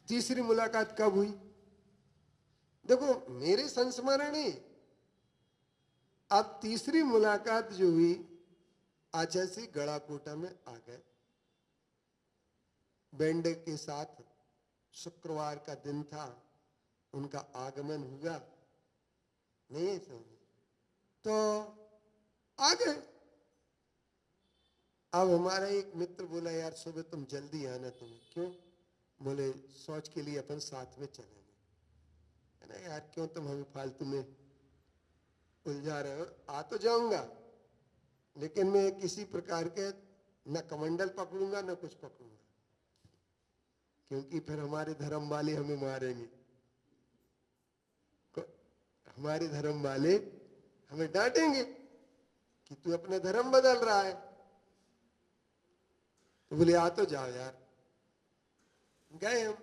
तीसरी मुलाकात कब हुई? देखो मेरे संस्मरण है, अब तीसरी मुलाकात जो हुई आचार्य श्री गड़ाकोटा में आ गए। बैंड के साथ शुक्रवार का दिन था, उनका आगमन हुआ। नहीं समझे तो आ गए। अब हमारा एक मित्र बोला, यार सुबह तुम जल्दी आना। तुम्हें क्यों? बोले शौच के लिए अपन साथ में चलेंगे। है ना यार, क्यों तुम हमें फालतू में उलझा रहे हो? आ तो जाऊंगा, लेकिन मैं किसी प्रकार के न कमंडल पकड़ूंगा न कुछ पकड़ूंगा, क्योंकि फिर हमारे धर्म वाले हमें मारेंगे। हमारे धर्म वाले हमें डांटेंगे कि तू अपना धर्म बदल रहा है। तो बोले आ तो जाओ यार। गए हम।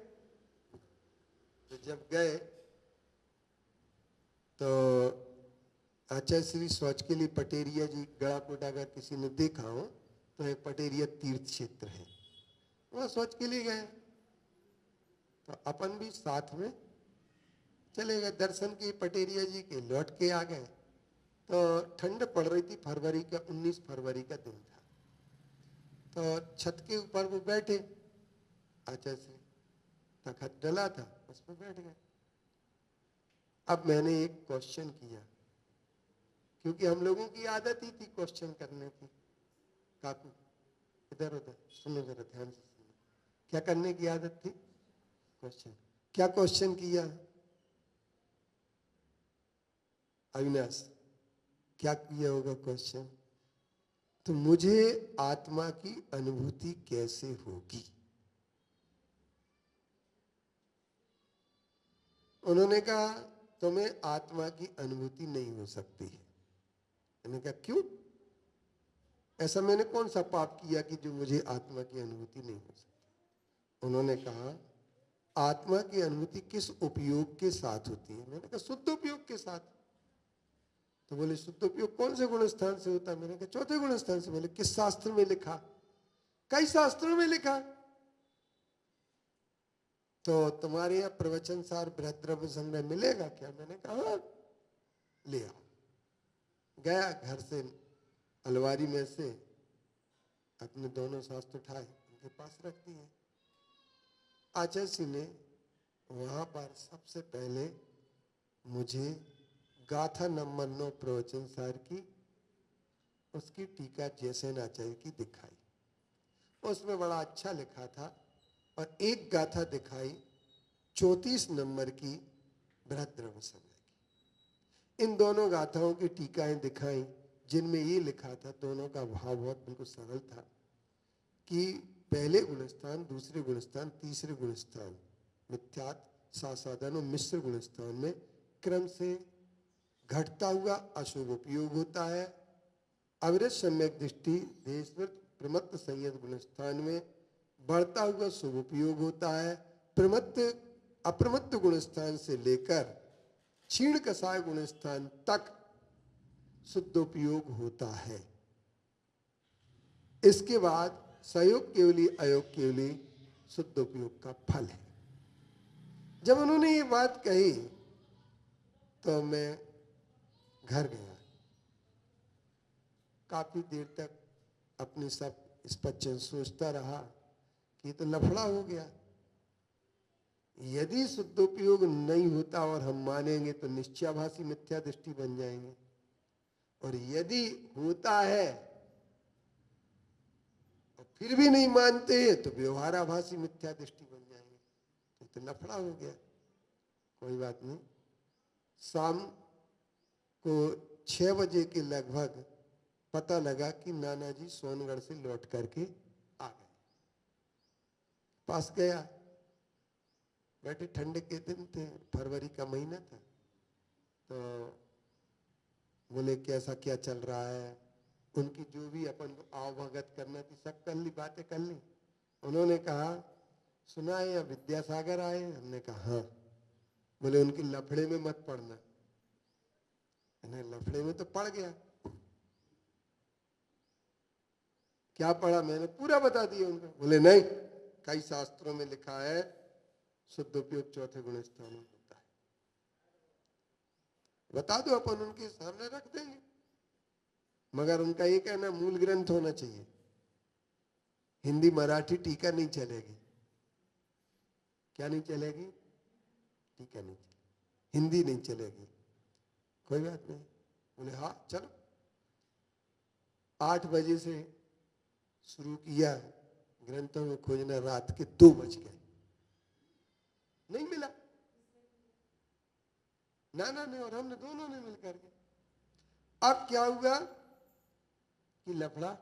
तो जब गए तो आचार्य श्री शौच के लिए पटेरिया जी गड़ाकोटा, अगर किसी ने देखा हो तो एक पटेरिया तीर्थ क्षेत्र है, वहां शौच के लिए गए। तो अपन भी साथ में चले गए, दर्शन किए पटेरिया जी के, लौट के आ गए। तो ठंड पड़ रही थी, फरवरी का 19 फरवरी का दिन था। तो छत के ऊपर वो बैठे, आचार्य श्री तखत डला था, उस पर बैठ गए। अब मैंने एक क्वेश्चन किया, क्योंकि हम लोगों की आदत ही थी क्वेश्चन करने की। काकू इधर उधर सुनो, जरा ध्यान से सुनो। क्या करने की आदत थी? क्वेश्चन। क्या क्वेश्चन किया अविनाश? क्या किया होगा क्वेश्चन? तो मुझे आत्मा की अनुभूति कैसे होगी? उन्होंने कहा तुम्हें आत्मा की अनुभूति नहीं हो सकती है। मैंने कहा क्यों? ऐसा मैंने कौन सा पाप किया कि जो मुझे आत्मा की अनुभूति नहीं हो सकती? उन्होंने कहा आत्मा की अनुभूति किस उपयोग के साथ होती है? मैंने कहा शुद्ध उपयोग के साथ। तो बोले शुद्ध उपयोग कौन से गुण स्थान से होता है? मैंने कहा चौथे गुण स्थान से। बोले किस शास्त्र में लिखा? कई शास्त्रों में लिखा। तो तुम्हारे यहाँ प्रवचन सार बृहद्रव्य संग्रह मिलेगा क्या? मैंने कहा हाँ, ले आओ। गया घर से, अलमारी में से अपने दोनों शास्त्र उठाए, उनके पास रख दिए। आचार्य जी ने वहां पर सबसे पहले मुझे गाथा नंबर 9 प्रवचन सार की, उसकी टीका जैसे आचार्य की दिखाई। उसमें बड़ा अच्छा लिखा था। और एक गाथा दिखाई 34 नंबर की बृहद्रव्य संग्रह की। इन दोनों गाथाओं की टीकाएं दिखाई, जिनमें ये लिखा था, दोनों का भाव बहुत बिल्कुल सरल था कि पहले गुणस्थान, दूसरे गुणस्थान, तीसरे गुणस्थान मिथ्यात, सासाधन और मिश्र गुणस्थान में क्रम से घटता हुआ अशुभ उपयोग होता है। अविरत सम्यक दृष्टि देशवृत्त प्रमत्त संयत गुणस्थान में बढ़ता हुआ शुभ उपयोग होता है। प्रमत्त अप्रमत्त गुणस्थान से लेकर क्षीण कसाय गुणस्थान तक शुद्ध उपयोग होता है। इसके बाद सहयोग केवली अयोग केवली शुद्ध उपयोग का फल है। जब उन्होंने ये बात कही तो मैं घर गया। काफी देर तक अपने सब इस पर सोचता रहा कि ये तो लफड़ा हो गया। यदि शुद्धोपयोग नहीं होता और हम मानेंगे तो निश्चयाभासी मिथ्या दृष्टि बन जाएंगे, और यदि होता है और फिर भी नहीं मानते हैं तो व्यवहाराभासी मिथ्या दृष्टि बन जाएंगे। तो लफड़ा हो गया। कोई बात नहीं। शाम को 6 बजे के लगभग पता लगा कि नाना जी सोनगढ़ से लौट करके आ गए। पास गया, बैठे, ठंड के दिन थे, फरवरी का महीना था। तो बोले कैसा क्या चल रहा है? उनकी जो भी अपन आवभगत करना थी सब कर ली, बातें कर ली। उन्होंने कहा सुना है यहाँ विद्यासागर आए? हमने कहा हाँ। बोले उनके लफड़े में मत पड़ना। मैंने लफड़े में तो पड़ गया। क्या पढ़ा? मैंने पूरा बता दिया उनको। बोले नहीं, कई शास्त्रों में लिखा है शुद्ध उपयोग चौथे गुण स्थान में होता है। बता दो, अपन उनके सामने रख देंगे, मगर उनका ये कहना मूल ग्रंथ होना चाहिए। हिंदी मराठी टीका नहीं चलेगी। क्या नहीं चलेगी? टीका नहीं चलेगी, हिंदी नहीं चलेगी। कोई बात नहीं। बोले हाँ चलो। 8 बजे से शुरू किया ग्रंथों में खोजना, रात के 2 बज गए, नहीं मिला। नाना ने और हमने दोनों ने मिलकर के। अब क्या हुआ कि लफड़ा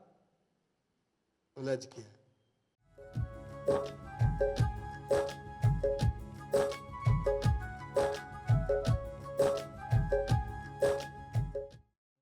उलझ गया।